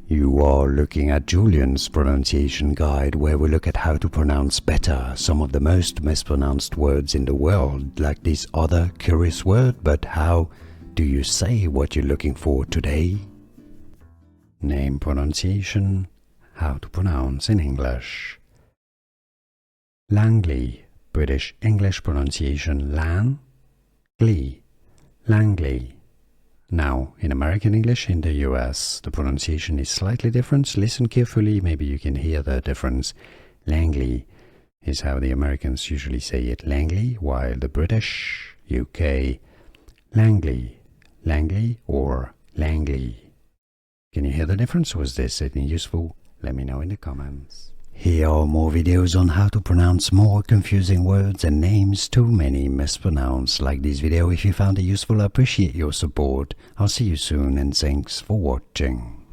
You are looking at Julian's pronunciation guide, where we look at how to pronounce better some of the most mispronounced words in the world, like this other curious word. But how do you say what you're looking for today? Name pronunciation, how to pronounce in English. Langley, British English pronunciation Langley, Langley. Now, in American English in the US, the pronunciation is slightly different. Listen carefully, maybe you can hear the difference. Langley is how the Americans usually say it, Langley, while the British, UK, Langley, Langley or Langley. Can you hear the difference? Was this anything useful? Let me know in the comments. Here are more videos on how to pronounce more confusing words and names too many mispronounced. Like this video if you found it useful. I appreciate your support. I'll see you soon and thanks for watching.